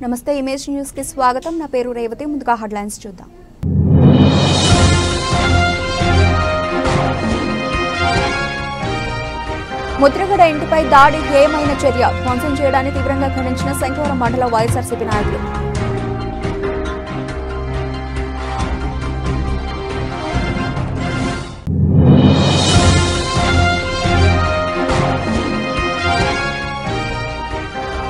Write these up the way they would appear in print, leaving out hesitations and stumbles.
నమస్తే image news కి స్వాగతం। నా పేరు రేవతి। ముందుగా హెడ్లైన్స్ చూద్దాం। ముద్రగడ ఇంటిపై దాడి హేయమైన చర్య, ధ్వంసం చేయడాన్ని తీవ్రంగా ఖండించిన శంకవరం మండల వైఎస్ఆర్సీపీ నాయకులు।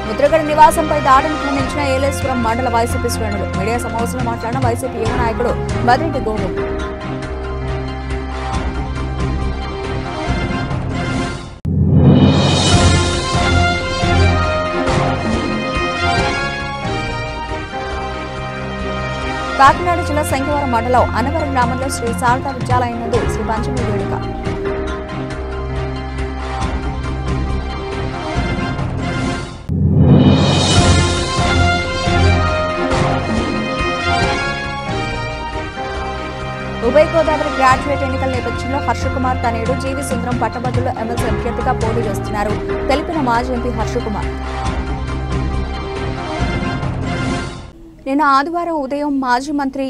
ముద్రగడ నివాసంపై దాడిని ఖండించిన ఏలేశ్వరం మండల వైసీపీ శ్రేణులు। మీడియా సమావేశంలో మాట్లాడిన వైసీపీ యువ నాయకుడు బదిరెడ్డి గోవింద్, కాకినాడ జిల్లా శంకవరం మండలం అనవరం గ్రామంలో శ్రీ శారదా విద్యాలయం నందు శ్రీ పంచమి వేడుక। ఉభయ గోదావరి గ్రాడ్యుయేట్ ఎన్నికల నేపథ్యంలో హర్షకుమార్ తనయుడు జీవి సుందరం పట్టభద్రులు ఎమ్మెల్సీ అభ్యర్థిగా పోటీ చేస్తున్నారు తెలిపిన మాజీ ఎంపీ హర్షకుమార్। నిన్న ఆదివారం ఉదయం మాజీ మంత్రి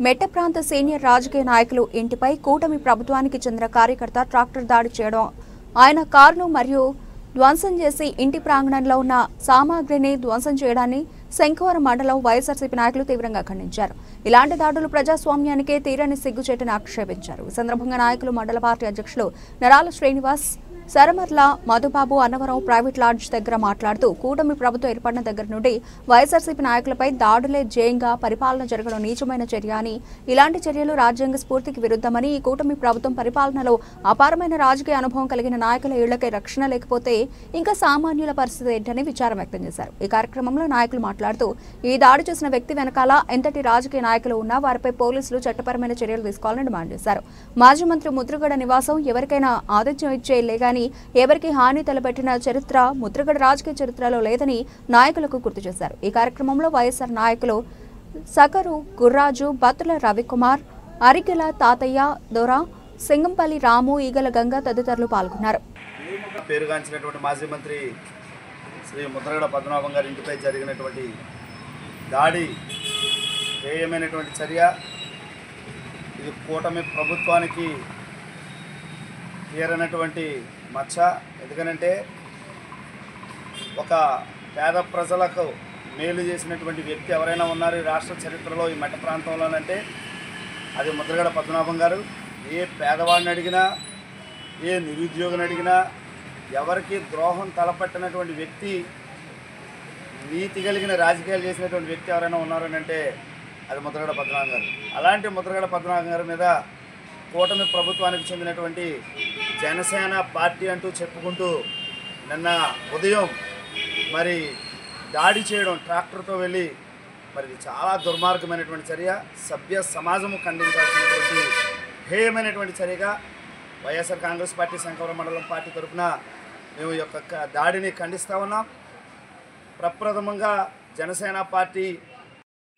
మెట్ట ప్రాంత సీనియర్ రాజకీయ నాయకులు ఇంటిపై కూటమి ప్రభుత్వానికి చెందిన కార్యకర్త ట్రాక్టర్ దాడి చేయడం, ఆయన కారును మరియు ధ్వంసం చేసి ఇంటి ప్రాంగణంలో ఉన్న సామాగ్రిని ధ్వంసం చేయడాన్ని శంకవరం మండలం వైఎస్ఆర్సీపీ నాయకులు తీవ్రంగా ఖండించారు। ఇలాంటి దాడులు ప్రజాస్వామ్యానికే తీరని సిగ్గుచేటని ఆక్షేపించారు। ఈ సందర్భంగా నాయకులు మండల పార్టీ అధ్యక్షులు నరాల శ్రీనివాస్, సరమర్ల మధుబాబు అన్నవరం ప్రైవేట్ లాడ్జ్ దగ్గర మాట్లాడుతూ కూటమి ప్రభుత్వం ఏర్పడిన దగ్గర నుండి వైఎస్ఆర్సీపీ నాయకులపై దాడులే జయంగా పరిపాలన జరగడం నీచమైన చర్య అని, ఇలాంటి చర్యలు రాజ్యాంగ స్ఫూర్తికి విరుద్ధమని, ఈ కూటమి ప్రభుత్వం పరిపాలనలో అపారమైన రాజకీయ అనుభవం కలిగిన నాయకుల ఇళ్లకై రక్షణ లేకపోతే ఇంకా సామాన్యుల పరిస్థితి ఏంటని విచారం వ్యక్తం చేశారు। ఈ కార్యక్రమంలో నాయకులు మాట్లాడుతూ ఈ దాడి చేసిన వ్యక్తి వెనకాల ఎంతటి రాజకీయ నాయకులు ఉన్నా వారిపై పోలీసులు చట్టపరమైన చర్యలు తీసుకోవాలని డిమాండ్ చేశారు। మాజీ మంత్రి ముద్రగడ నివాసం ఎవరికైనా ఆతిథ్యం ఇచ్చే లేగాని ఎవరికి హాని తలపెట్టిన చరిత్ర ముద్రగడ రాజకీయ చరిత్రలో లేదని నాయకులకు గుర్తు చేశారు। ఈ కార్యక్రమంలో వైఎస్ఆర్ నాయకులు సకరు గుర్రాజు, బత్తుల రవికుమార్, అరికెల తాతయ్య, దొర, సింగంపల్లి రాము, ఈగల గంగ తదితరులు పాల్గొన్నారు। పేరుగాంచినటువంటి మాజీ మంత్రి శ్రీ ముద్రగడ పద్మనాభం గారి ఇంటిపై జరిగినటువంటి దాడి హేయమైనటువంటి చర్య। ఇది కూటమి ప్రభుత్వానికి తీరనటువంటి మచ్చ। ఎందుకనంటే ఒక పేద ప్రజలకు మేలు చేసినటువంటి వ్యక్తి ఎవరైనా ఉన్నారు ఈ రాష్ట్ర చరిత్రలో ఈ మెట్ట ప్రాంతంలోనంటే అది ముద్రగడ పద్మనాభం గారు। ఏ పేదవాడిని అడిగినా, ఏ నిరుద్యోగిని అడిగినా, ఎవరికి ద్రోహం తలపెట్టినటువంటి వ్యక్తి, నీతి కలిగిన రాజకీయాలు చేసినటువంటి వ్యక్తి ఎవరైనా ఉన్నారనంటే అది ముద్రగడ పద్మనాభం గారు। అలాంటి ముద్రగడ పద్మనాభం గారి మీద కూటమి ప్రభుత్వానికి చెందినటువంటి జనసేన పార్టీ అంటూ చెప్పుకుంటూ నిన్న ఉదయం మరి దాడి చేయడం, ట్రాక్టర్తో వెళ్ళి మరి చాలా దుర్మార్గమైనటువంటి చర్య, సభ్య సమాజము ఖండించాల్సినటువంటి హేయమైనటువంటి చర్యగా వైఎస్ఆర్ కాంగ్రెస్ పార్టీ శంకవరం మండలం పార్టీ తరఫున మేము ఈ యొక్క దాడిని ఖండిస్తూ ఉన్నాం। ప్రప్రథమంగా జనసేన పార్టీ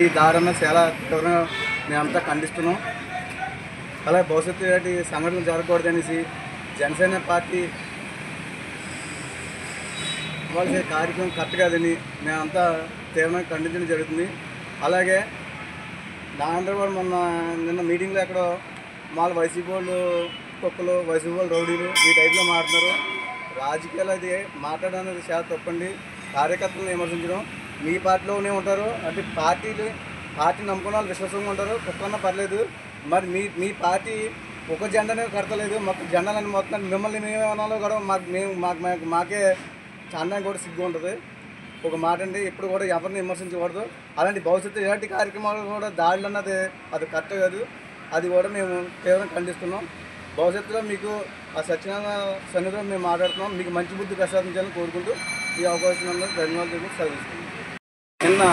ఈ దాడిని చాలా తీవ్రంగా మేమంతా ఖండిస్తున్నాం। అలాగే భవిష్యత్తు ఇలాంటి సంఘటనలు జరగకూడదనేసి జనసేన పార్టీ ఇవ్వాల్సిన కార్యక్రమం కరెక్ట్ కాదని మేమంతా తీవ్రంగా ఖండించడం జరుగుతుంది। అలాగే దాంట్లో కూడా నిన్న మీటింగ్లో ఎక్కడో మాకు వైసీపీ వాళ్ళు కుక్కలు, వైసీపీ వాళ్ళు రౌడీలు ఈ టైప్లో మాట్లాడుతున్నారు। రాజకీయాలు అది మాట్లాడడం చాలా తప్పండి। కార్యకర్తలను విమర్శించడం, మీ పార్టీలోనే ఉంటారు అంటే పార్టీ నమ్ముకున్న వాళ్ళు విశ్వాసంగా ఉంటారు, కుక్కన్నా పర్లేదు। మరి మీ పార్టీ ఒక జెండానే కడతలేదు, మొత్తం జెండాలని మొత్తం మిమ్మల్ని మేమేమన్నా కూడా మాకే చాలా కూడా సిగ్గు ఉంటుంది। ఒక మాట అండి, ఎప్పుడు కూడా ఎవరిని విమర్శించకూడదు। అలాంటి భవిష్యత్తు ఇలాంటి కార్యక్రమాలు కూడా దాడులు అన్నది అది కరెక్ట్ కాదు, అది కూడా మేము తీవ్రంగా ఖండిస్తున్నాం। భవిష్యత్తులో మీకు ఆ సత్యనారాయణ సన్నిధిలో మేము మాట్లాడుతున్నాం, మీకు మంచి బుద్ధి ప్రసాదించాలని కోరుకుంటూ ఈ అవకాశం ధన్యవాదాలు సెలవిస్తున్నాం। నిన్న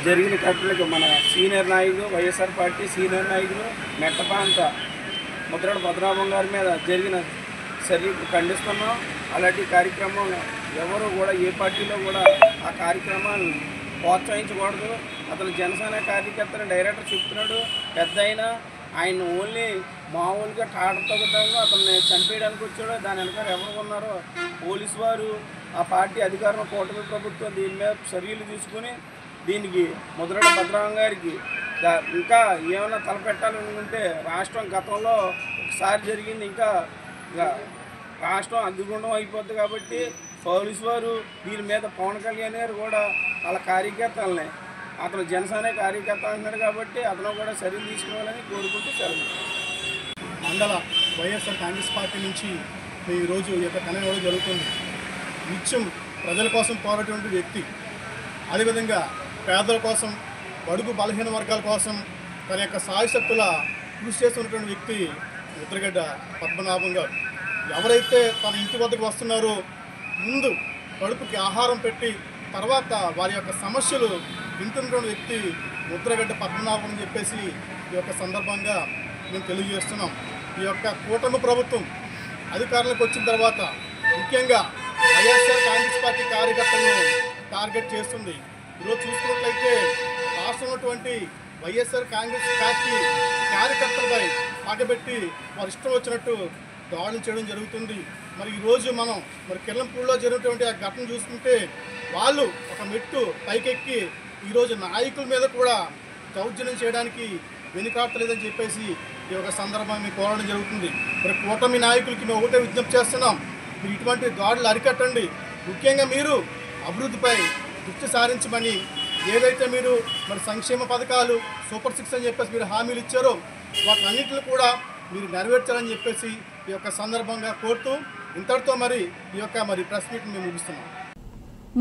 జరిగిన ఘటనలకు మన సీనియర్ నాయకుడు, వైఎస్ఆర్ పార్టీ సీనియర్ నాయకుడు మెట్ట ప్రాంత ముద్రగడ పద్మనాభం గారి మీద జరిగిన చర్యకు ఖండిస్తున్నాం। అలాంటి కార్యక్రమం ఎవరు కూడా ఏ పార్టీలో కూడా ఆ కార్యక్రమాన్ని ప్రోత్సహించకూడదు। అతను జనసేన కార్యకర్తను డైరెక్టర్ చెప్తున్నాడు, పెద్ద అయినా ఆయన ఓన్లీ మామూలుగా తాడతగుతంగా అతన్ని చంపేయడానికి వచ్చాడు. దాని వెనకాల ఎవరు ఉన్నారో పోలీసు వారు, ఆ పార్టీ అధికారం కూటమి ప్రభుత్వం దీని మీద చర్యలు తీసుకుని దీనికి ముద్రగడ పద్మనాభం గారికి ఇంకా ఏమైనా తలపెట్టాలని ఉంటే రాష్ట్రం గతంలో ఒకసారి జరిగింది, ఇంకా రాష్ట్రం అగ్గిగుండం అయిపోద్ది. కాబట్టి పోలీసు వారు దీని మీద పవన్ కళ్యాణ్ గారు కూడా వాళ్ళ కార్యకర్తలని, అతను జనసేన కార్యకర్త అంటున్నాడు కాబట్టి అతను కూడా చర్యలు తీసుకోవాలని కోరుకుంటూ సెలవు. మండల వైఎస్ఆర్ కాంగ్రెస్ పార్టీ నుంచి ఈరోజు ఈ యొక్క కనెక్ట్ జరుగుతుంది. నిత్యం ప్రజల కోసం పోరాటటువంటి వ్యక్తి, అదేవిధంగా పేదల కోసం, బడుగు బలహీన వర్గాల కోసం తన యొక్క సాయశక్తుల కృషి చేస్తున్నటువంటి వ్యక్తి ముద్రగడ్డ పద్మనాభం గారు. ఎవరైతే తన ఇంటి వద్దకు వస్తున్నారో ముందు కడుపుకి ఆహారం పెట్టి తర్వాత వారి యొక్క సమస్యలు వింటున్నటువంటి వ్యక్తి ముద్రగడ్డ పద్మనాభం అని చెప్పేసి ఈ యొక్క సందర్భంగా మేము తెలియజేస్తున్నాం. ఈ యొక్క కూటమి ప్రభుత్వం అధికారంలోకి వచ్చిన తర్వాత ముఖ్యంగా వైఎస్ఆర్ కాంగ్రెస్ పార్టీ కార్యకర్తలను టార్గెట్ చేస్తుంది. ఈరోజు చూసుకున్నట్లయితే రాష్ట్రంలో ఉన్నటువంటి వైఎస్ఆర్ కాంగ్రెస్ పార్టీ కార్యకర్తలపై పగబెట్టి వారు ఇష్టం వచ్చినట్టు దాడులు చేయడం జరుగుతుంది. మరి ఈరోజు మనం కిర్లంపూడిలో జరిగినటువంటి ఆ ఘటన చూసుకుంటే వాళ్ళు ఒక మెట్టు పైకెక్కి ఈరోజు నాయకుల మీద కూడా దౌర్జన్యం చేయడానికి వెనుకాడలేదని చెప్పేసి ఈ యొక్క సందర్భాన్ని కోరడం జరుగుతుంది. మరి కూటమి నాయకులకి మేము ఒకటే విజ్ఞప్తి చేస్తున్నాం, మీరు ఇటువంటి దాడులు అరికట్టండి. ముఖ్యంగా మీరు అభివృద్ధిపై దృష్టి సారించమని, ఏదైతే మీరు సంక్షేమ పథకాలు సూపర్ 6 అని చెప్పేసి మీరు హామీలు ఇచ్చారో వాటన్నిటిని కూడా మీరు నెరవేర్చాలని చెప్పేసి ఈ యొక్క సందర్భంగా కోరుతూ ఇంతటితో ఈ యొక్క ప్రెస్ మీట్ మేము ముగిస్తున్నాం.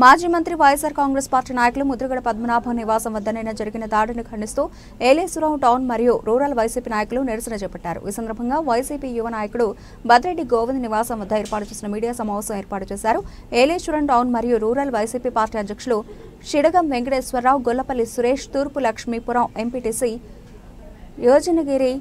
మాజీ మంత్రి వైఎస్ఆర్ కాంగ్రెస్ పార్టీ నాయకులు ముద్రగడ పద్మనాభం నివాసం వద్ద నిన్న జరిగిన దాడిని ఖండిస్తూ ఏలేశ్వరం టౌన్ మరియు రూరల్ వైసీపీ నాయకులు నిరసన చేపట్టారు. ఈ సందర్భంగా వైసీపీ యువ నాయకుడు బద్రెడ్డి గోవింద్ నివాసం వద్ద ఏర్పాటు చేసిన మీడియా సమావేశం ఏర్పాటు చేశారు. ఏలేశ్వరం టౌన్ మరియు రూరల్ వైసీపీ పార్టీ అధ్యక్షులు షిడగం వెంకటేశ్వరరావు, గొల్లపల్లి సురేష్, తూర్పు లక్ష్మీపురం ఎంపీటీసీ యోజనగిరి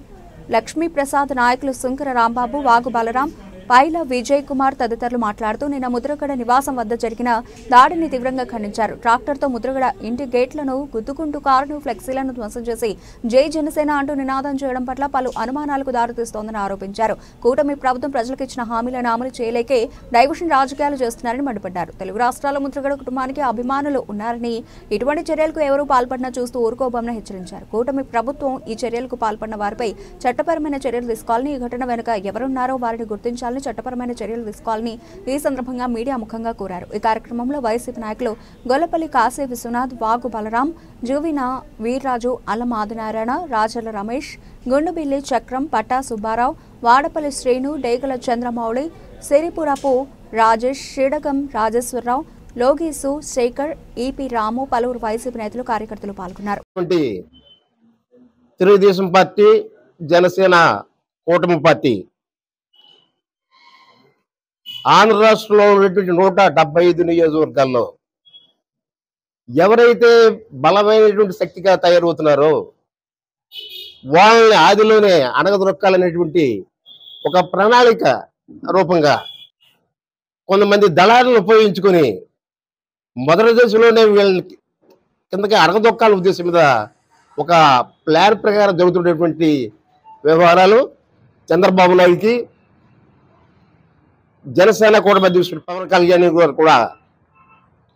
లక్ష్మీప్రసాద్, నాయకులు సుంకర రాంబాబు, వాగు బలరాం, పైల విజయ్ కుమార్ తదితరులు మాట్లాడుతూ నిన్న ముద్రగడ నివాసం వద్ద జరిగిన దాడిని తీవ్రంగా ఖండించారు. ట్రాక్టర్తో ముద్రగడ ఇంటి గేట్లను గుద్దుకుంటూ కారును, ఫ్లెక్సీలను ధ్వంసం చేసి జై జనసేన అంటూ నినాదం చేయడం పట్ల పలు అనుమానాలకు దారితీస్తోందని ఆరోపించారు. కూటమి ప్రభుత్వం ప్రజలకు ఇచ్చిన హామీలను అమలు చేయలేకే డైవర్షన్ రాజకీయాలు చేస్తున్నారని మండిపడ్డారు. తెలుగు రాష్ట్రాల్లో ముద్రగడ కుటుంబానికి అభిమానులు ఉన్నారని, ఇటువంటి చర్యలకు ఎవరూ పాల్పడినా చూస్తూ ఊరుకోబోమని హెచ్చరించారు. కూటమి ప్రభుత్వం ఈ చర్యలకు పాల్పడిన వారిపై చట్టపరమైన చర్యలు తీసుకోవాలని, ఈ ఘటన వెనుక ఎవరున్నారో వారిని గుర్తించాలని, చట్టపరమైన చర్యలు తీసుకోవాలని ఈ సందర్భంగా మీడియా ముఖంగా కోరారు. ఈ కార్యక్రమంలో వైసీపీ నాయకులు గొల్లపల్లి కాశీ విశ్వనాథ్, వాగు బలరాం, జువిన వీర్రాజు, అల్లం ఆదినారాయణ, రాజల రమేష్, గుండుబిల్లి చక్రం, పట్టా సుబ్బారావు, వాడపల్లి శ్రీను, డేగల చంద్రమౌళి, సిరిపురపు రాజేష్, షిడగం రాజేశ్వరరావు, లోగీసు శేఖర్, ఈపీ రాము, పలువురు వైసీపీ నేతలు, కార్యకర్తలు పాల్గొన్నారు. తెలుగుదేశం పార్టీ, జనసేన కూటమి పార్టీ ఆంధ్ర రాష్ట్రంలో ఉన్నటువంటి 175 నియోజకవర్గాల్లో ఎవరైతే బలమైనటువంటి శక్తిగా తయారవుతున్నారో వాళ్ళని ఆదిలోనే అణగదొక్కాలనేటువంటి ఒక ప్రణాళిక రూపంగా కొంతమంది దళాలను ఉపయోగించుకొని మొదటి దశలోనే వీళ్ళని కిందకి అణగదొక్కాల ఉద్దేశం మీద ఒక ప్లాన్ ప్రకారం జరుగుతున్నటువంటి వ్యవహారాలు చంద్రబాబు నాయుడికి, జనసేన కూటమి అధ్యక్షుడు పవన్ కళ్యాణ్ గారు కూడా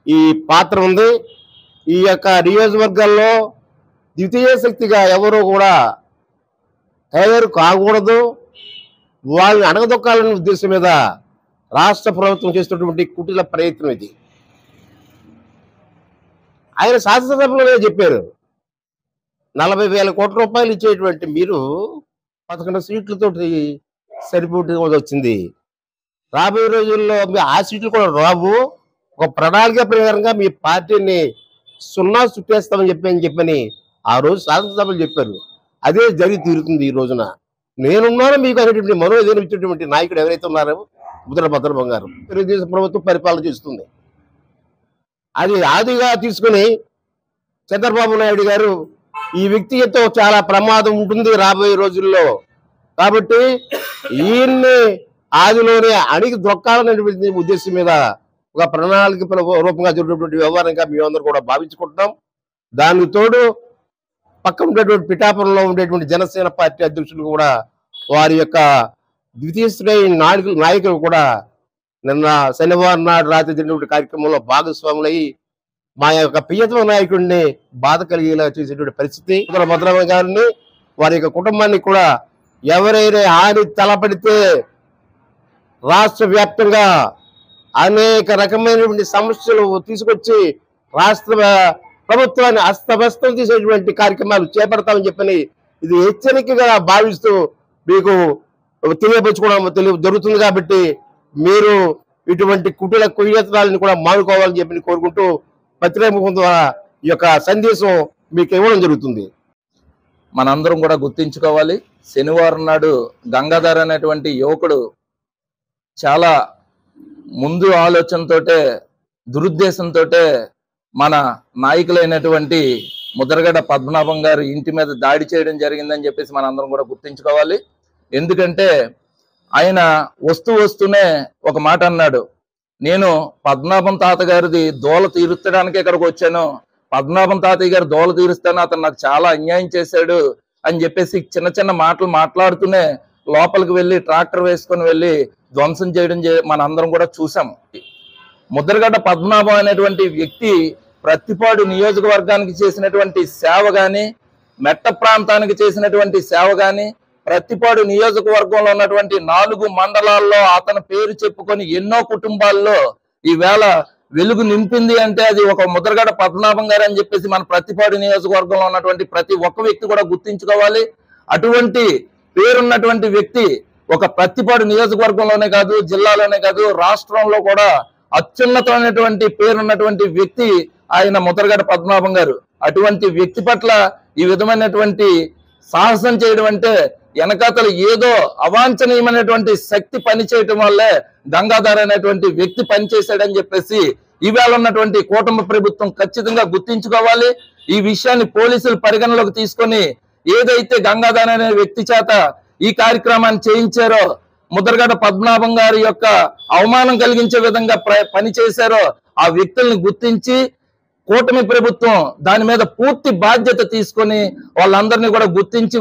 ఈ పాత్ర ఉంది. ఈ యొక్క నియోజకవర్గాల్లో ద్వితీయ శక్తిగా ఎవరు కూడా తయారు కాకూడదు, వాళ్ళని అణగదొక్కాలనే ఉద్దేశం మీద రాష్ట్ర ప్రభుత్వం చేస్తున్నటువంటి కుటిల ప్రయత్నం ఇది. ఆయన శాసనసభలోనే చెప్పారు, 40,000 కోట్ల రూపాయలు ఇచ్చేటువంటి మీరు 11 సీట్లతోటి సరిపోటీ వచ్చింది. రాబోయే రోజుల్లో ఆ సీట్లు కూడా రావు, ఒక ప్రణాళిక ప్రకారంగా మీ పార్టీని సున్నా చుట్టేస్తామని చెప్పని ఆ రోజు శాసనసభలు చెప్పారు. అదే జరిగి తీరుతుంది. ఈ రోజున నేనున్నాను మీకు అనేటువంటి మనోవేదన ఇచ్చేటువంటి నాయకుడు ఎవరైతే ఉన్నారో ముద్రగడ పద్మనాభం గారు, తెలుగుదేశం ప్రభుత్వం పరిపాలన చేస్తుంది. అది ఆదిగా తీసుకుని చంద్రబాబు నాయుడు గారు ఈ వ్యక్తితో చాలా ప్రమాదం ఉంటుంది రాబోయే రోజుల్లో, కాబట్టి ఈయన్ని ఆదిలోనే అణిగి దొక్కాలనేటువంటి ఉద్దేశం మీద ఒక ప్రణాళిక రూపంగా జరిగినటువంటి వ్యవహారంగా మేమందరూ కూడా భావించుకుంటున్నాం. దానికి తోడు పక్కన ఉండేటువంటి పిఠాపురంలో ఉండేటువంటి జనసేన పార్టీ అధ్యక్షులు కూడా వారి యొక్క ద్వితీయ శ్రేణి నాయకులు కూడా నిన్న శనివారం నాడు రాత్రి జరిగినటువంటి కార్యక్రమంలో భాగస్వాములయ్యి మా యొక్క ప్రియతమ నాయకుడిని బాధ కలిగేలా చేసేటువంటి పరిస్థితి. భద్రరామ గారిని వారి యొక్క కుటుంబాన్ని కూడా ఎవరైనా హాని తలపడితే రాష్ట్ర వ్యాప్తంగా అనేక రకమైనటువంటి సమస్యలు తీసుకొచ్చి రాష్ట్ర ప్రభుత్వాన్ని అస్తవ్యస్తం చేసేటువంటి కార్యక్రమాలు చేపడతామని చెప్పని ఇది హెచ్చరికగా భావిస్తూ మీకు తెలియపరచుకోవడం జరుగుతుంది. కాబట్టి మీరు ఇటువంటి కుటీల కుయ్యత్నాలను కూడా మానుకోవాలని చెప్పి కోరుకుంటూ పత్రిక ద్వారా ఈ యొక్క సందేశం మీకు ఇవ్వడం జరుగుతుంది. మనందరం కూడా గుర్తించుకోవాలి. శనివారం నాడు గంగాధర్ అనేటువంటి యువకుడు చాలా ముందు ఆలోచనతోటే దురుద్దేశంతోటే మన నాయకులైనటువంటి ముద్రగడ పద్మనాభం గారు ఇంటి మీద దాడి చేయడం జరిగిందని చెప్పేసి మనందరం కూడా గుర్తించుకోవాలి. ఎందుకంటే ఆయన వస్తూనే ఒక మాట అన్నాడు, నేను పద్మనాభం తాతగారిది దోల తీర్చడానికి ఇక్కడికి వచ్చాను, పద్మనాభం తాతయ్య గారు దోల తీరుస్తాను, అతను నాకు చాలా అన్యాయం చేశాడు అని చెప్పేసి చిన్న చిన్న మాటలు మాట్లాడుతూనే లోపలికి వెళ్ళి ట్రాక్టర్ వేసుకొని వెళ్ళి ధ్వంసం చేయడం మనందరం కూడా చూసాము. ముద్రగడ్డ పద్మనాభం అనేటువంటి వ్యక్తి ప్రత్తిపాడు నియోజకవర్గానికి చేసినటువంటి సేవ గాని, మెట్ట ప్రాంతానికి చేసినటువంటి సేవ గాని, ప్రత్తిపాడు నియోజకవర్గంలో ఉన్నటువంటి 4 మండలాల్లో అతని పేరు చెప్పుకొని ఎన్నో కుటుంబాల్లో ఈవేళ వెలుగు నింపింది అంటే అది ఒక ముద్రగడ పద్మనాభం గారు అని చెప్పేసి మన ప్రత్తిపాడు నియోజకవర్గంలో ఉన్నటువంటి ప్రతి ఒక్క వ్యక్తి కూడా గుర్తించుకోవాలి. అటువంటి పేరున్నటువంటి వ్యక్తి ఒక ప్రత్తిపాడు నియోజకవర్గంలోనే కాదు, జిల్లాలోనే కాదు, రాష్ట్రంలో కూడా అత్యున్నతమైనటువంటి పేరున్నటువంటి వ్యక్తి ఆయన ముద్రగడ పద్మనాభం గారు. అటువంటి వ్యక్తి పట్ల ఈ విధమైనటువంటి సాహసం చేయడం అంటే వెనకాతలు ఏదో అవాంఛనీయమైనటువంటి శక్తి పనిచేయటం వల్లే గంగాధర్ అనేటువంటి వ్యక్తి పనిచేశాడని చెప్పేసి ఈవేళ ఉన్నటువంటి కూటమి ప్రభుత్వం ఖచ్చితంగా గుర్తించుకోవాలి. ఈ విషయాన్ని పోలీసులు పరిగణలోకి తీసుకొని ఏదైతే గంగాధర్ అనే వ్యక్తి చేత ఈ కార్యక్రమాన్ని చేయించారో, ముద్రగడ పద్మనాభం గారి యొక్క అవమానం కలిగించే విధంగా పనిచేశారో ఆ వ్యక్తుల్ని గుర్తించి కూటమి ప్రభుత్వం దాని మీద పూర్తి బాధ్యత తీసుకొని వాళ్ళందరినీ కూడా గుర్తించి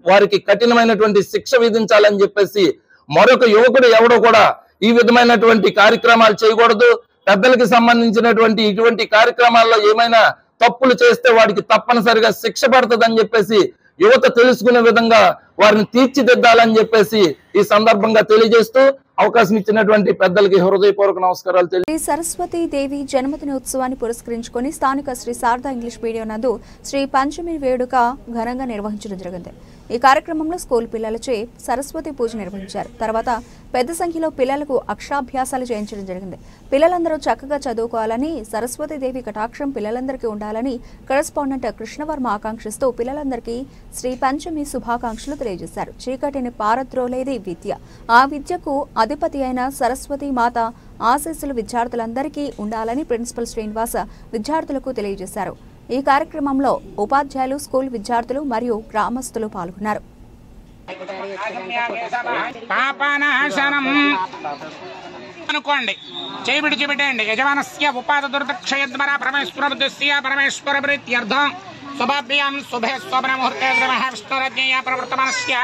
వారికి కఠినమైనటువంటి శిక్ష విధించాలని చెప్పేసి మరొక యువకుడు ఎవడో కూడా ఈ విధమైనటువంటి కార్యక్రమాలు చేయకూడదు. పెద్దలకి సంబంధించినటువంటి ఇటువంటి కార్యక్రమాల్లో ఏమైనా తప్పులు చేస్తే వాడికి తప్పనిసరిగా శిక్ష పడుతుందని చెప్పేసి యువత తెలుసుకునే విధంగా వారిని తీర్చిదిద్దాలని చెప్పేసి ఈ సందర్భంగా తెలియజేస్తూ అవకాశం ఇచ్చినటువంటి పెద్దలకి హృదయపూర్వక నమస్కారాలు. శ్రీ సరస్వతి దేవి జన్మదిన ఉత్సవాన్ని పురస్కరించుకొని స్థానిక శ్రీ శారదా ఇంగ్లీష్ మీడియం నందు శ్రీ పంచమి వేడుక ఘనంగా నిర్వహించడం జరిగింది. ఈ కార్యక్రమంలో స్కూల్ పిల్లలచే సరస్వతి పూజ నిర్వహించారు. తర్వాత పెద్ద సంఖ్యలో పిల్లలకు అక్షరాభ్యాసాలు చేయించడం జరిగింది. పిల్లలందరూ చక్కగా చదువుకోవాలని, సరస్వతి దేవి కటాక్షం పిల్లలందరికీ ఉండాలని కరెస్పాండెంట్ కృష్ణవర్మ ఆకాంక్షిస్తూ పిల్లలందరికీ శ్రీ పంచమి శుభాకాంక్షలు తెలియజేశారు. చీకటిని పారద్రోలేది విద్య, ఆ విద్యకు అధిపతి అయిన సరస్వతి మాత ఆశీస్సులు విద్యార్థులందరికీ ఉండాలని ప్రిన్సిపల్ శ్రీనివాస విద్యార్థులకు తెలియజేశారు. ఈ కార్యక్రమంలో ఉపాధ్యాయులు, స్కూల్ విద్యార్థులు మరియు గ్రామస్తులు పాల్గొన్నారు. అనుకోండి, చేయి విడిచిపెట్టండి. యజమానస్య ఉపాద దుర్దక్షయ ద్వారా పరమేశ్వర బుద్ధిస్య పరమేశ్వర ప్రీత్యర్థం శుభాభ్యాం శుభే శోభన ముహూర్తే విష్ణురజ్ఞయ ప్రవర్తమానస్య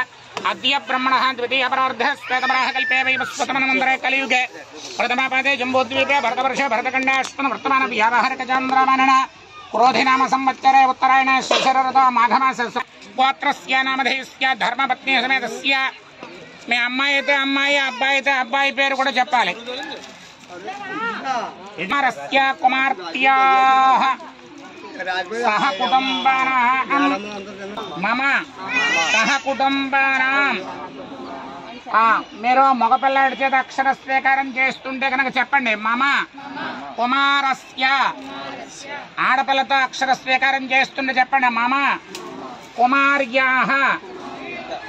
అద్య బ్రహ్మణః ద్వితీయ పరార్ధ శ్వేతమరాహ కల్పే వైవస్వతమనంతరే కలియుగే ప్రథమపాదే జంబూద్వీపే భరతవర్షే భరతఖండాశ్వన వర్తమాన వ్యావహారిక చాంద్రమానన క్రోధినామ సంవత్సరే ఉత్తరాయణ శశరరథ మాఘమాస గోత్రస్య నామధేయస్య ధర్మపత్ని సమేతస్య. మీ అమ్మాయి అయితే అమ్మాయి, అబ్బాయి అయితే అబ్బాయి పేరు కూడా చెప్పాలి. కుమారస్య కుమార్తెయాః సహ కుటుంబానాం మమ సహ కుటుంబానాం. మీరు మగపిల్లాడి చేత అక్షర స్వీకారం చేస్తుంటే కనుక చెప్పండి, మమ కుమారస్య. ఆడపిల్లతో అక్షర స్వీకారం చేస్తుంటే చెప్పండి, మమ కుమార్యాః.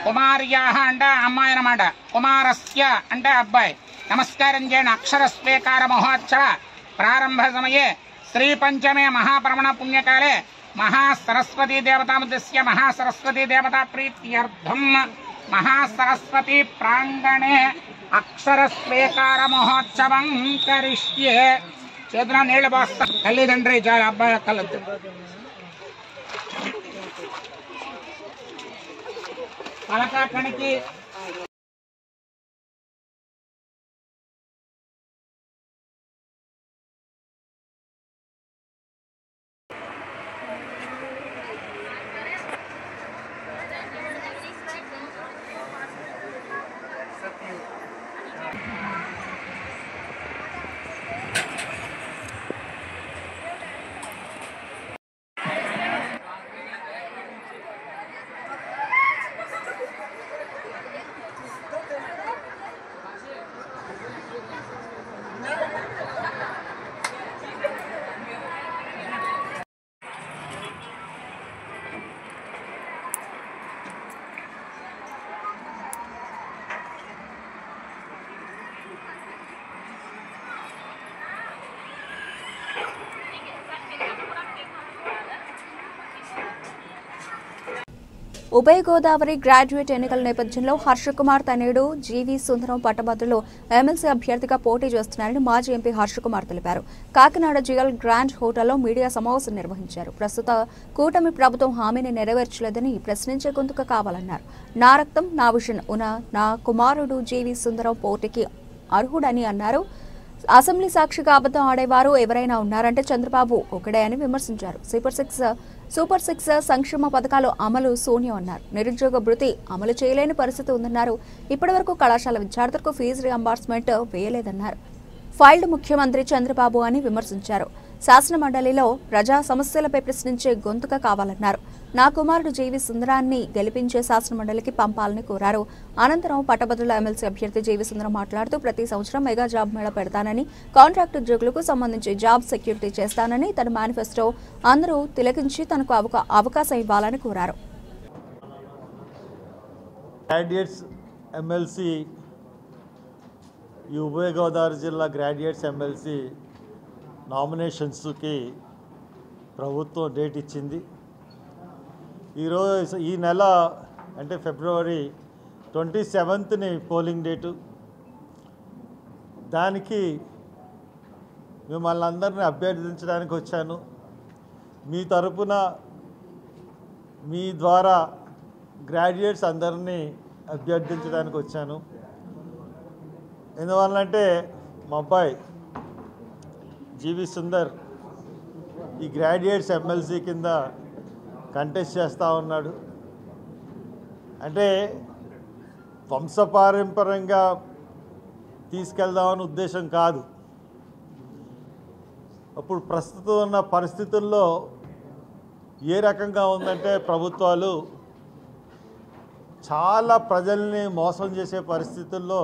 కుమార్యాః అంటే అమ్మాయి అన్నమాట, కుమారస్య అంటే అబ్బాయి. నమస్కారం చేయండి. అక్షర స్వీకార మహోత్సవ ప్రారంభ సమయే శ్రీ పంచమే మహాపరమణ పుణ్యకాలే మహాసరస్వతీ దేవతాముద్దిశ్య మహాసరస్వతీ దేవతా ప్రీత్యర్థం మహాసరస్వతి ప్రాంగణే అక్షర స్వీకార మహోత్సవం కరిష్యే. చేతుల నీళ్లు పోస్తా. తల్లిదండ్రి చాలా అబ్బాయి అక్కలొద్దు. పలకాకనికి ఉభయ గోదావరి గ్రాడ్యుయేట్ ఎన్నికల నేపథ్యంలో హర్షకుమార్ తనయుడు జీవీ సుందరం పట్టభద్రులు ఎమ్మెల్సీ అభ్యర్థిగా పోటీ చేస్తున్నారని మాజీ ఎంపీ హర్షకుమార్ తెలిపారు. కాకినాడ జిఎల్ గ్రాండ్ హోటల్లో మీడియా సమావేశం నిర్వహించారు. ప్రస్తుత కూటమి ప్రభుత్వం హామీని నెరవేర్చలేదని ప్రశ్నించే గొంతుక కావాలన్నారు. నా రక్తం నా విషన్ ఉన్న నా కుమారుడు జీవీ సుందరం పోటీకి అర్హుడని అన్నారు. అసెంబ్లీ సాక్షిగా అబద్ధం ఆడేవారు ఎవరైనా ఉన్నారంటే చంద్రబాబు ఒకడే అని విమర్శించారు. సూపర్ సిక్స్ సంక్షేమ పథకాలు అమలు శూన్యం అన్నారు. నిరుద్యోగ భృతి అమలు చేయలేని పరిస్థితి ఉందన్నారు. ఇప్పటివరకు కళాశాల విద్యార్థులకు ఫీజు రీయింబర్స్మెంట్ వేయలేదన్నారు. ఫైల్డ్ ముఖ్యమంత్రి చంద్రబాబు అని విమర్శించారు. శాసన మండలిలో ప్రజా సమస్యలపై ప్రశ్నించే గొంతుక కావాలన్నారు. నా కుమారుడు జీవీ సుందరాన్ని గెలిపించే శాసన మండలికి పంపాలని కోరారు. అనంతరం పట్టభద్రుల ఎమ్మెల్సీ అభ్యర్థి జీవీ సుందరం మాట్లాడుతూ ప్రతి సంవత్సరం మెగా జాబ్ మేళా పెడతానని, కాంట్రాక్ట్ ఉద్యోగులకు సంబంధించి జాబ్ సెక్యూరిటీ చేస్తానని, తన మేనిఫెస్టో అందరూ తిలకించి తనకు అవకాశం ఇవ్వాలని కోరారు. ఈ ఉభయ గోదావరి జిల్లా గ్రాడ్యుయేట్స్ ఎమ్మెల్సీ నామినేషన్స్కి ప్రభుత్వం డేట్ ఇచ్చింది. ఈ నెల అంటే ఫిబ్రవరి 27ని పోలింగ్ డేటు. దానికి మిమ్మల్ని అందరినీ అభ్యర్థించడానికి వచ్చాను. మీ తరపున మీ ద్వారా గ్రాడ్యుయేట్స్ అందరినీ అభ్యర్థించడానికి వచ్చాను. ఎందువల్లంటే మా అబ్బాయి జీవీ సుందర్ ఈ గ్రాడ్యుయేట్స్ ఎమ్మెల్సీ కింద కంటెస్ట్ చేస్తూ ఉన్నాడు. అంటే వంశపారంపర్యంగా తీసుకెళ్దామని ఉద్దేశం కాదు. అప్పుడు ప్రస్తుతం ఉన్న పరిస్థితుల్లో ఏ రకంగా ఉందంటే ప్రభుత్వాలు చాలా ప్రజల్ని మోసం చేసే పరిస్థితుల్లో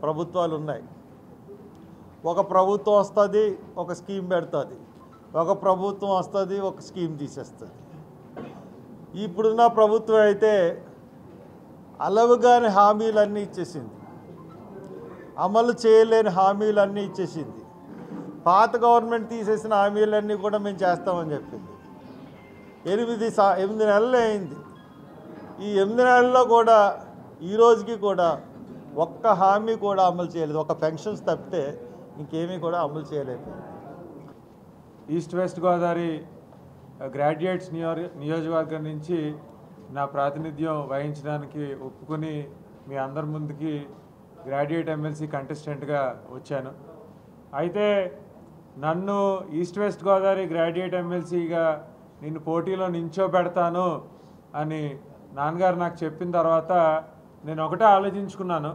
ప్రభుత్వాలు ఉన్నాయి. ఒక ప్రభుత్వం వస్తుంది, ఒక స్కీమ్ పెడుతుంది, ఒక ప్రభుత్వం వస్తుంది, ఒక స్కీమ్ తీసేస్తుంది. ఇప్పుడున్న ప్రభుత్వం అయితే అలవుగాని హామీలన్నీ ఇచ్చేసింది, అమలు చేయలేని హామీలన్నీ ఇచ్చేసింది. పాత గవర్నమెంట్ తీసేసిన హామీలన్నీ కూడా మేము చేస్తామని చెప్పింది. 8 నెలలు అయింది. ఈ 8 నెలల్లో కూడా ఈ రోజుకి కూడా ఒక్క హామీ కూడా అమలు చేయలేదు. ఒక పెన్షన్స్ తప్పితే ఇంకేమీ కూడా అమలు చేయలేదు. ఈస్ట్ వెస్ట్ గోదావరి గ్రాడ్యుయేట్స్ నియోజకవర్గం నుంచి నా ప్రాతినిధ్యం వహించడానికి ఒప్పుకొని మీ అందరి ముందుకి గ్రాడ్యుయేట్ ఎమ్మెల్సీ కంటెస్టెంట్గా వచ్చాను. అయితే నన్ను ఈస్ట్ వెస్ట్ గోదావరి గ్రాడ్యుయేట్ ఎమ్మెల్సీగా నిన్ను పోటీలో నించోబెడతాను అని నాన్నగారు నాకు చెప్పిన తర్వాత నేను ఒకటే ఆలోచించుకున్నాను.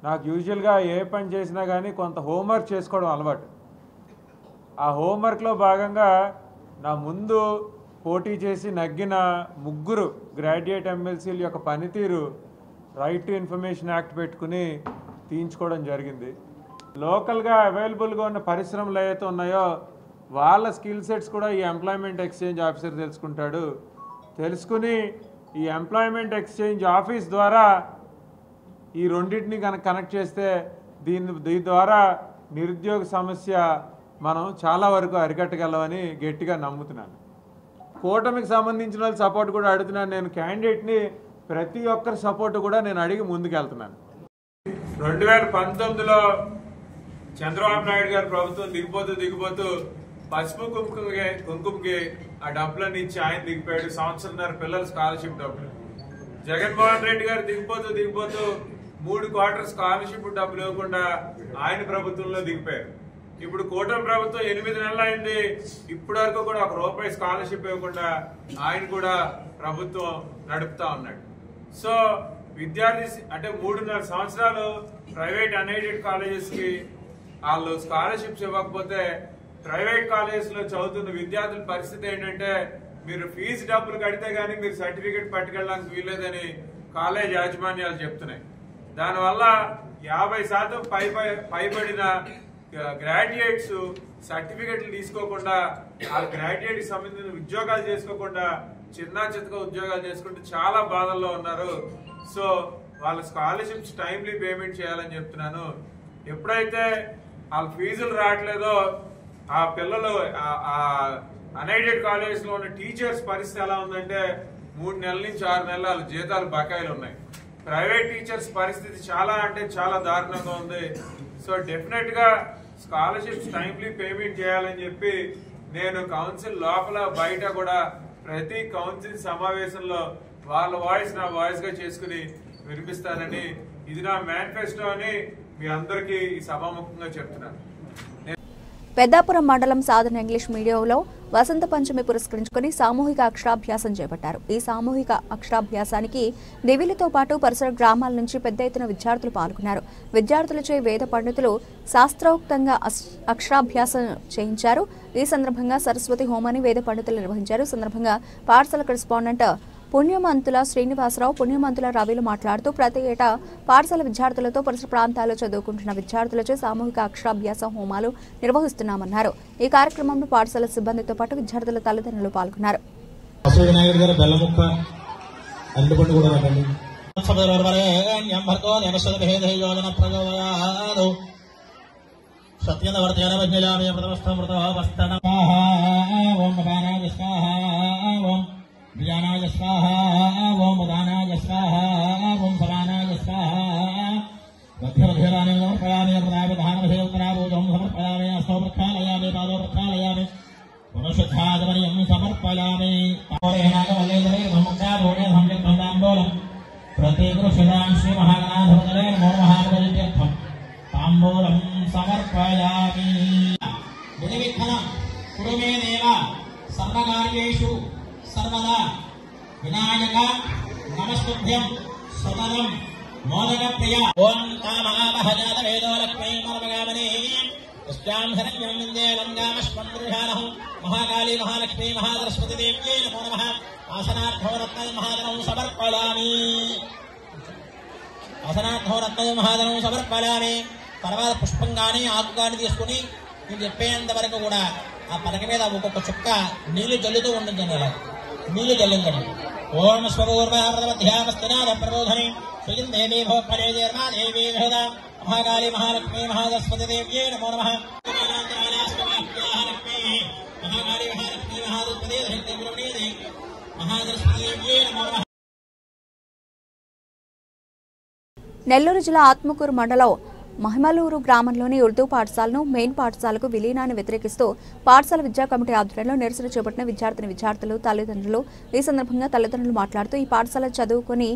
నాకు యూజువల్గా ఏ పని చేసినా కానీ కొంత హోంవర్క్ చేసుకోవడం అలవాటు. ఆ హోంవర్క్లో భాగంగా నా ముందు పోటీ చేసి నగ్గిన 3 గ్రాడ్యుయేట్ ఎమ్మెల్సీల యొక్క పనితీరు రైట్ టు ఇన్ఫర్మేషన్ యాక్ట్ పెట్టుకుని తీయించుకోవడం జరిగింది. లోకల్గా అవైలబుల్గా ఉన్న పరిశ్రమలు ఏవైతే ఉన్నాయో వాళ్ళ స్కిల్ సెట్స్ కూడా ఈ ఎంప్లాయ్మెంట్ ఎక్స్చేంజ్ ఆఫీసర్ తెలుసుకుంటాడు. తెలుసుకుని ఈ ఎంప్లాయ్మెంట్ ఎక్స్చేంజ్ ఆఫీస్ ద్వారా ఈ రెండింటిని కనెక్ట్ చేస్తే దీని ద్వారా నిరుద్యోగ సమస్య మనం చాలా వరకు అరికట్టగలమని గట్టిగా నమ్ముతున్నాను. కూటమికి సంబంధించిన వాళ్ళ సపోర్ట్ కూడా అడుగుతున్నాను. నేను క్యాండిడేట్ని ప్రతి ఒక్కరి సపోర్ట్ కూడా నేను అడిగి ముందుకెళ్తున్నాను. 2019లో చంద్రబాబు నాయుడు గారు ప్రభుత్వం దిగిపోతూ పసుపు కుంకుమకి ఆ డబ్బులన్నీ ఇచ్చి ఆయన దిగిపోయాడు. సంవత్సరంన్నర పిల్లల స్కాలర్షిప్ డబ్బులు. జగన్మోహన్ రెడ్డి గారు దిగిపోతూ 3 క్వార్టర్ స్కాలర్షిప్ డబ్బులు ఇవ్వకుండా ఆయన ప్రభుత్వంలో దిగిపోయారు. ఇప్పుడు కూటమి ప్రభుత్వం 8 నెలలు అయింది. ఇప్పటి వరకు కూడా ₹1 స్కాలర్షిప్ ఇవ్వకుండా ఆయన కూడా ప్రభుత్వం నడుపుతా ఉన్నాడు. సో విద్యార్థి అంటే 3.5 సంవత్సరాలు ప్రైవేట్ అన్ఎయిడెడ్ కాలేజెస్ కి వాళ్ళు స్కాలర్షిప్స్ ఇవ్వకపోతే ప్రైవేట్ కాలేజెస్ లో చదువుతున్న విద్యార్థుల పరిస్థితి ఏంటంటే మీరు ఫీజు డబ్బులు కడితే గానీ మీరు సర్టిఫికేట్ పట్టుకెళ్ళడానికి వీల్లేదని కాలేజ్ యాజమాన్యాలు చెప్తున్నాయి. దానివల్ల 50% పైబడిన గ్రాడ్యుయేట్స్ సర్టిఫికెట్లు తీసుకోకుండా ఆ గ్రాడ్యుయేట్ కి సంబంధించిన ఉద్యోగాలు చేసుకోకుండా చిన్న చితక ఉద్యోగాలు చేసుకుంటూ చాలా బాధల్లో ఉన్నారు. సో వాళ్ళ స్కాలర్షిప్స్ టైమ్లీ పేమెంట్ చేయాలని చెప్తున్నాను. ఎప్పుడైతే వాళ్ళ ఫీజులు రావట్లేదో ఆ పిల్లలు అన్ఎయిడెడ్ కాలేజ్ లో ఉన్న టీచర్స్ పరిస్థితి ఎలా ఉందంటే 3 నెలల నుంచి 6 నెలల జీతాలు బకాయిలు ఉన్నాయి. ప్రైవేట్ టీచర్స్ పరిస్థితి చాలా అంటే చాలా దారుణంగా ఉంది. సో డెఫినెట్గా స్కాలర్షిప్స్ టైమ్లీ పేమెంట్ చేయాలని చెప్పి నేను కౌన్సిల్ లోపల బయట కూడా ప్రతి కౌన్సిల్ సమావేశంలో వాళ్ళ వాయిస్ నా వాయిస్గా చేసుకుని వినిపిస్తానని, ఇది నా మేనిఫెస్టో అని మీ అందరికీ ఈ సభాముఖంగా చెప్తున్నాను. పెద్దాపురం మండలం సాధారణ ఇంగ్లీష్ మీడియంలో వసంత పంచమి పురస్కరించుకుని సామూహిక అక్షరాభ్యాసం చేపట్టారు. ఈ సామూహిక అక్షరాభ్యాసానికి దివిలితో పాటు పరిసర గ్రామాల నుంచి పెద్ద ఎత్తున విద్యార్థులు పాల్గొన్నారు. విద్యార్థులచే వేద పండితులు శాస్త్రోక్తంగా అక్షరాభ్యాసం చేయించారు. ఈ సందర్భంగా సరస్వతి హోమాన్ని వేద పండితులు నిర్వహించారు. సందర్భంగా పాఠశాల కరెస్పాండెంట్ పుణ్యమంతుల శ్రీనివాసరావు, పుణ్యమంతుల రవిలు మాట్లాడుతూ ప్రతి ఏటా పాఠశాల విద్యార్థులతో పరిసర ప్రాంతాల్లో చదువుకుంటున్న విద్యార్థులచే సామూహిక అక్షరాభ్యాస హోమాలు నిర్వహిస్తున్నామన్నారు. ఈ కార్యక్రమంలో పాఠశాల సిబ్బందితో పాటు విద్యార్థుల తల్లిదండ్రులు పాల్గొన్నారు. ज्ञानाय स्वाहा ओम उदानाय स्वाहा ओम समानाय स्वाहा मध्यमध्यराने समर्पयामि प्रदाविधानमधे उत्तराभूतं समर्पयामि अस्तो प्रक्षालयामि पादो प्रक्षालयामि पुनश्चादमनियं समर्पयामि तावरेणागमल्लेधरे ब्रह्मचारोणे संयुक्ताम्बूलं प्रतीकृष्यतां श्रीमहागणाधिपतये नमो महामृगदित्यर्थं ताम्बूलं समर्पयामि विधिविघ्नं कुरु मे देव सर्वकार्येषु सर्वदा विनायक नमस्तुभ्यं सततं मोदक प्रिय ओम कामहावहजात वेदो लक्ष्मी मर्मगामने तस्यां शरण्यं विन्दे लङ्गामस्मन्द्रुषाणः महाकाली महालक्ष्मी महासरस्वती देव्यै नमो नमः आसनार्थो रत्नय महाधनं समर्पयामि తర్వాత పుష్పంగాని ఆకుగాని తీసుకుని నేను చెప్పేంత వరకు కూడా ఆ పలక మీద ఒక్కొక్క చుక్క నీళ్లు జల్లుతూ ఉండించండి. అలా నీళ్లు జల్లించండి. ఓం స్వపూర్వధ్యామస్తినాద ప్రబోధని శ్రీం దేవీ భోపరేదేర్మా దేవీ విహద మహాకాళీ మహాలక్ష్మీ మహాసరస్వతి దేవ్యే నమో నమః. మహాకాళీ మహాలక్ష్మీ మహాసరస్వతి దేవ్యే నమో నమః. నెల్లూరు జిల్లా ఆత్మకూరు మండలం మహిమలూరు గ్రామంలోని ఉర్దూ పాఠశాలను మెయిన్ పాఠశాలకు విలీనాన్ని వ్యతిరేకిస్తూ పాఠశాల విద్యా కమిటీ ఆధ్వర్యంలో నిరసన చేపట్టిన విద్యార్థులు తల్లిదండ్రులు. ఈ సందర్భంగా తల్లిదండ్రులు మాట్లాడుతూ ఈ పాఠశాల చదువుకుని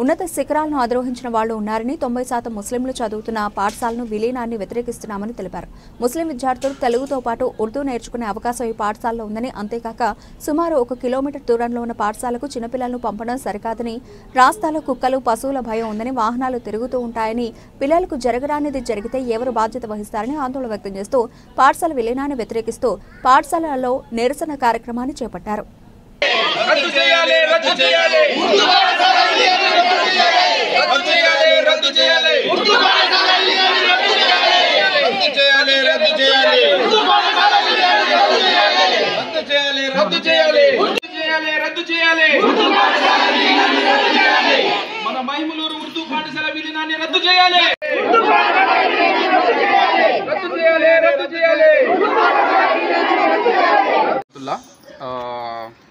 ఉన్నత శిఖరాలను అధిరోహించిన వాళ్లు ఉన్నారని, 90% ముస్లింలు చదువుతున్న పాఠశాలను విలీనాన్ని వ్యతిరేకిస్తున్నామని తెలిపారు. ముస్లిం విద్యార్థులు తెలుగుతో పాటు ఉర్దూ నేర్చుకునే అవకాశం ఈ పాఠశాలలో ఉందని, అంతేకాక సుమారు 1 కిలోమీటర్ దూరంలో ఉన్న పాఠశాలకు చిన్నపిల్లలను పంపడం సరికాదని, రాస్తాలో కుక్కలు పశువుల భయం ఉందని, వాహనాలు తిరుగుతూ ఉంటాయని, పిల్లలకు జరగరానిది జరిగితే ఎవరు బాధ్యత వహిస్తారని ఆందోళన వ్యక్తం చేస్తూ పాఠశాల విలీనాన్ని వ్యతిరేకిస్తూ పాఠశాలలో నిరసన కార్యక్రమాన్ని చేపట్టారు. రద్దు చేయాలి రద్దు చేయాలి ఉర్దూ భాషాన్ని రద్దు చేయాలి రద్దు చేయాలి ఉర్దూ భాషాన్ని రద్దు చేయాలి రద్దు చేయాలి రద్దు చేయాలి ఉర్దూ భాషాన్ని రద్దు చేయాలి రద్దు చేయాలి రద్దు చేయాలి రద్దు చేయాలి రద్దు చేయాలి ఉర్దూ భాషాన్ని రద్దు చేయాలి మన మహిమలూరు ఉర్దూ పాఠశాల విలీనాన్ని రద్దు చేయాలి ఉర్దూ భాషాన్ని రద్దు చేయాలి రద్దు చేయాలి రద్దు చేయాలి ఉర్దూ భాషాన్ని రద్దు చేయాలి.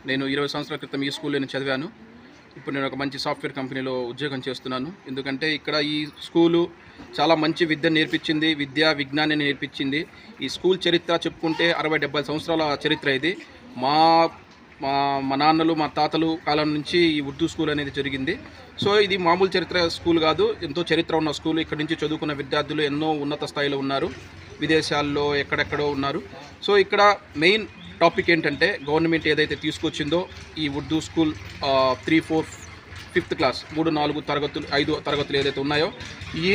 నేను 20 సంవత్సరాల క్రితం ఈ స్కూల్లో నేను చదివాను. ఇప్పుడు నేను ఒక మంచి సాఫ్ట్వేర్ కంపెనీలో ఉద్యోగం చేస్తున్నాను. ఎందుకంటే ఇక్కడ ఈ స్కూలు చాలా మంచి విద్య నేర్పించింది, విద్యా విజ్ఞానాన్ని నేర్పించింది. ఈ స్కూల్ చరిత్ర చెప్పుకుంటే 60-70 సంవత్సరాల చరిత్ర ఇది. మా నాన్నలు మా తాతలు కాలం నుంచి ఈ ఉర్దూ స్కూల్ అనేది జరిగింది. సో ఇది మామూలు చరిత్ర స్కూల్ కాదు, ఎంతో చరిత్ర ఉన్న స్కూల్. ఇక్కడ నుంచి చదువుకున్న విద్యార్థులు ఎన్నో ఉన్నత స్థాయిలో ఉన్నారు, విదేశాల్లో ఎక్కడెక్కడో ఉన్నారు. సో ఇక్కడ మెయిన్ టాపిక్ ఏంటంటే గవర్నమెంట్ ఏదైతే తీసుకొచ్చిందో ఈ ఉర్దూ స్కూల్ 3, 4, 5th క్లాస్ 3, 4 తరగతులు 5 తరగతులు ఏదైతే ఉన్నాయో ఈ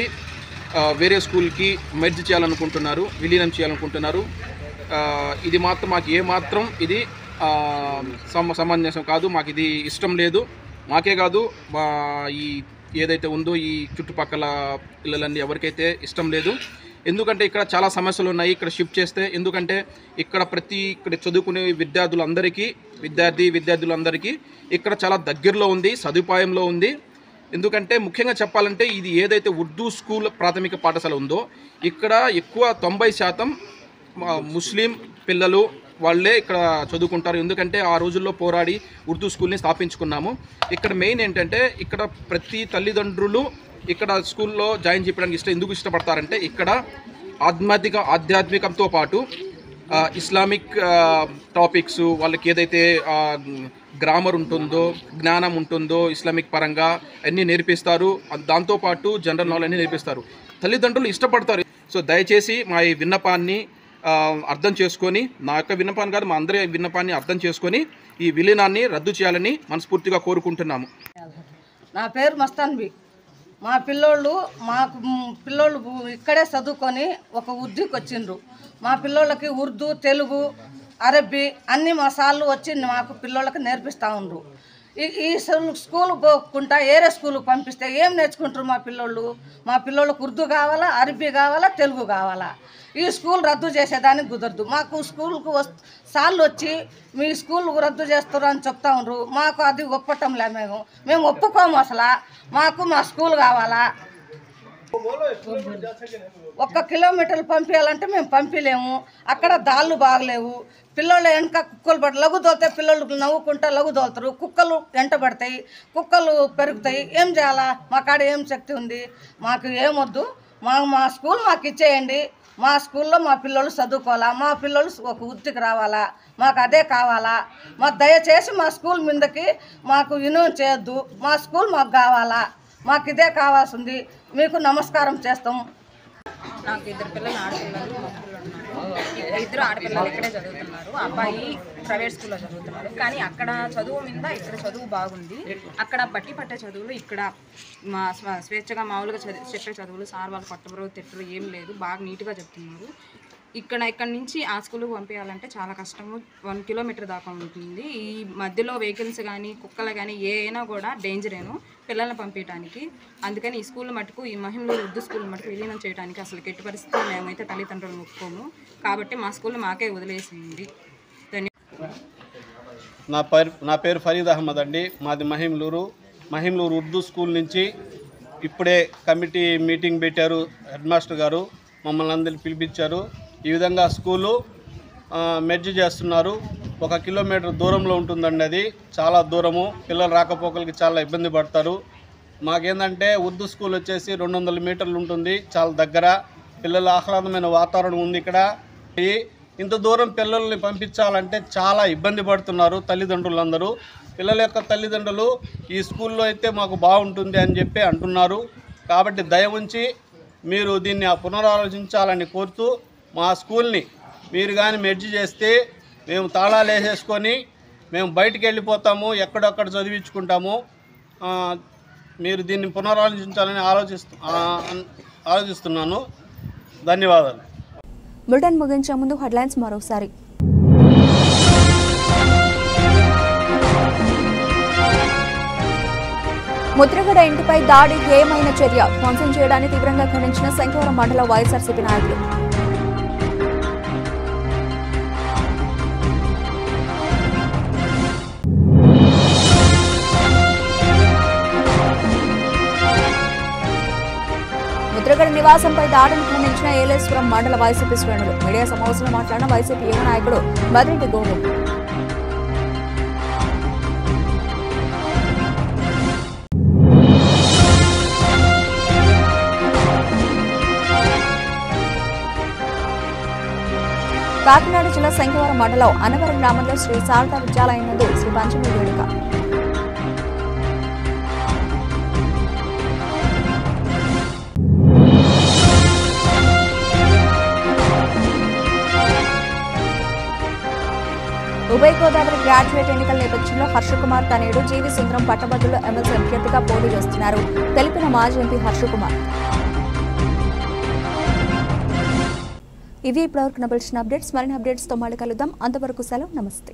వేరే స్కూల్కి మెర్జ్ చేయాలనుకుంటున్నారు, విలీనం చేయాలనుకుంటున్నారు. ఇది మాత్రం మాకు ఏమాత్రం ఇది సమంజసం కాదు, మాకు ఇది ఇష్టం లేదు. మాకే కాదు మా ఈ ఏదైతే ఉందో ఈ చుట్టుపక్కల పిల్లలన్నీ ఎవరికైతే ఇష్టం లేదు. ఎందుకంటే ఇక్కడ చాలా సమస్యలు ఉన్నాయి ఇక్కడ షిఫ్ట్ చేస్తే. ఎందుకంటే ఇక్కడ చదువుకునే విద్యార్థులందరికీ ఇక్కడ చాలా దగ్గరలో ఉంది, సదుపాయంలో ఉంది. ఎందుకంటే ముఖ్యంగా చెప్పాలంటే ఇది ఏదైతే ఉర్దూ స్కూల్ ప్రాథమిక పాఠశాల ఉందో ఇక్కడ ఎక్కువ 90% ముస్లిం పిల్లలు వాళ్ళే ఇక్కడ చదువుకుంటారు. ఎందుకంటే ఆ రోజుల్లో పోరాడి ఉర్దూ స్కూల్ని స్థాపించుకున్నాము. ఇక్కడ మెయిన్ ఏంటంటే ఇక్కడ ప్రతి తల్లిదండ్రులు ఇక్కడ స్కూల్లో జాయిన్ చేయడానికి ఎందుకు ఇష్టపడతారంటే ఇక్కడ ఆధ్యాత్మికంతో పాటు ఇస్లామిక్ టాపిక్స్, వాళ్ళకి ఏదైతే గ్రామర్ ఉంటుందో, జ్ఞానం ఉంటుందో ఇస్లామిక్ పరంగా అన్నీ నేర్పిస్తారు. దాంతోపాటు జనరల్ నాలెడ్జ్ అన్నీ నేర్పిస్తారు. తల్లిదండ్రులు ఇష్టపడతారు. సో దయచేసి మా ఈ విన్నపాన్ని అర్థం చేసుకొని, నా యొక్క విన్నపాన్ని కాదు మా అందరి విన్నపాన్ని అర్థం చేసుకొని ఈ విలీనాన్ని రద్దు చేయాలని మనస్ఫూర్తిగా కోరుకుంటున్నాము. నా పేరు మస్తాన్బి. మా పిల్లోళ్ళు ఇక్కడే చదువుకొని ఒక ఉర్దూకి వచ్చిండ్రు. మా పిల్లోళ్ళకి ఉర్దూ, తెలుగు, అరబ్బీ అన్నీ మా సార్లు వచ్చి మాకు పిల్లోళ్ళకి నేర్పిస్తూ ఉండ్రు. ఈ స్కూల్ పోకుండా వేరే స్కూల్కి పంపిస్తే ఏం నేర్చుకుంటారు మా పిల్లోళ్ళకి ఉర్దూ కావాలా, అరబ్బీ కావాలా, తెలుగు కావాలా. ఈ స్కూల్ రద్దు చేసేదానికి కుదరదు. మాకు స్కూల్కు సార్లు వచ్చి మీ స్కూల్ రద్దు చేస్తారు అని చెప్తా ఉండ్రు. మాకు అది ఒప్పటంలే, మేము ఒప్పుకోము. అసలు మాకు మా స్కూల్ కావాలా. 1 కిలోమీటర్లు పంపించాలంటే మేము పంపించలేము. అక్కడ దాళ్ళు బాగలేవు. పిల్లలు వెనక కుక్కలు పడి లఘు తోలితే పిల్లలు నవ్వుకుంటా లఘు తోలుతారు. కుక్కలు వెంట పడతాయి, కుక్కలు పెరుగుతాయి. ఏం చేయాలా? మా కాడ ఏం శక్తి ఉంది? మాకు ఏమొద్దు. మా స్కూల్ మాకు ఇచ్చేయండి. మా స్కూల్లో మా పిల్లలు చదువుకోవాలా, మా పిల్లలు ఒక వృత్తికి రావాలా. మాకు అదే కావాలా. మాకు దయచేసి మా స్కూల్ మీదకి మాకు వినోదం చేయొద్దు. మా స్కూల్ మాకు కావాలా. మాకు ఇదే కావాల్సింది. మీకు నమస్కారం చేస్తాం. నాకు 2 పిల్లలు, ఆడపిల్లలు, ఇద్దరు ఆడపిల్లలు ఇక్కడే చదువుతున్నారు. అబ్బాయి ప్రైవేట్ స్కూల్లో చదువుతున్నారు. కానీ అక్కడ చదువు మీద ఇక్కడ చదువు బాగుంది. అక్కడ బట్టి పట్టే చదువులు ఇక్కడ మా స్వేచ్ఛగా మామూలుగా చెప్పే చదువులు సార్ వాళ్ళు కొట్టరు, తిట్టరు, ఏం లేదు. బాగా నీట్గా చెప్తున్నారు. ఇక్కడ నుంచి ఆ స్కూల్కి పంపించాలంటే చాలా కష్టము. 1 కిలోమీటర్ దాకా ఉంటుంది. ఈ మధ్యలో వెహికల్స్ కానీ కుక్కలు కానీ ఏమైనా కూడా డేంజరేను పిల్లల్ని పంపించడానికి. అందుకని ఈ స్కూల్ మటుకు, ఈ మహిళలు ఉర్దూ స్కూల్ మటుకు విలీనం చేయడానికి అసలు ఎట్టి పరిస్థితుల్లో మేమైతే తల్లిదండ్రులు ఒప్పుకోము. కాబట్టి మా స్కూల్ని మాకే వదిలేసేయండి. నా పేరు ఫరీద్ అహ్మద్ అండి. మాది మహిమ్లూరు ఉర్దూ స్కూల్ నుంచి ఇప్పుడే కమిటీ మీటింగ్ పెట్టారు. హెడ్ మాస్టర్ గారు మమ్మల్ని అందరినీ పిలిపించారు. ఈ విధంగా స్కూలు మెర్జ్ చేస్తున్నారు. 1 కిలోమీటర్ దూరంలో ఉంటుందండి. అది చాలా దూరము. పిల్లలు రాకపోకలకి చాలా ఇబ్బంది పడతారు. మాకేందంటే ఉర్దూ స్కూల్ వచ్చేసి 200 మీటర్లు ఉంటుంది. చాలా దగ్గర. పిల్లల ఆహ్లాదమైన వాతావరణం ఉంది ఇక్కడ. ఇంత దూరం పిల్లల్ని పంపించాలంటే చాలా ఇబ్బంది పడుతున్నారు తల్లిదండ్రులందరూ. పిల్లల యొక్క తల్లిదండ్రులు ఈ స్కూల్లో అయితే మాకు బాగుంటుంది అని చెప్పి అంటున్నారు. కాబట్టి దయ ఉంచి మీరు దీన్ని పునరాలోచించాలని కోరుతూ మా స్కూల్ని మీరు కానీ మెర్జ్ చేస్తే మేము తాళాలు వేసేసుకొని మేము బయటికి వెళ్ళిపోతాము, ఎక్కడొక్కడ చదివించుకుంటాము. మీరు దీన్ని పునరాలోచించాలని ఆలోచిస్తున్నాను. ధన్యవాదాలు. బులెటిన్ ముగించే ముందు హెడ్లైన్స్ మరోసారి. ముద్రగడ ఇంటిపై దాడి హేయమైన చర్య, ధ్వంసం చేయడాన్ని తీవ్రంగా ఖండించిన శంకవరం మండల వైఎస్ఆర్సీపీ నాయకులు. ముద్రగడ నివాసంపై దాడిని ఖండించిన ఏలేశ్వరం మండల వైసీపీ శ్రేణులు. మీడియా సమావేశంలో మాట్లాడిన వైసీపీ యువ నాయకుడు మదిరెడ్డి గోవింద్. కాకినాడ జిల్లా శంకవరం మండలం అన్నవరం గ్రామంలో శ్రీ శారదా విద్యాలయం నందు శ్రీ పంచమి వేడుక. ఉభయ గోదావరి గ్రాడ్యుయేట్ ఎన్నికల నేపథ్యంలో హర్షకుమార్ తనయుడు జీవి సుందరం పట్టభద్రులు ఎమ్మెల్సీ అభ్యర్థిగా పోటీ చేస్తున్నారు తెలిపిన మాజీ ఎంపీ హర్షకుమార్. ఇవి ఇప్పటివరకు నబిల్చిన అప్డేట్స్. మరిన్ని అప్డేట్స్తో మళ్ళీ కలుద్దాం. అంతవరకు సెలవు. నమస్తే.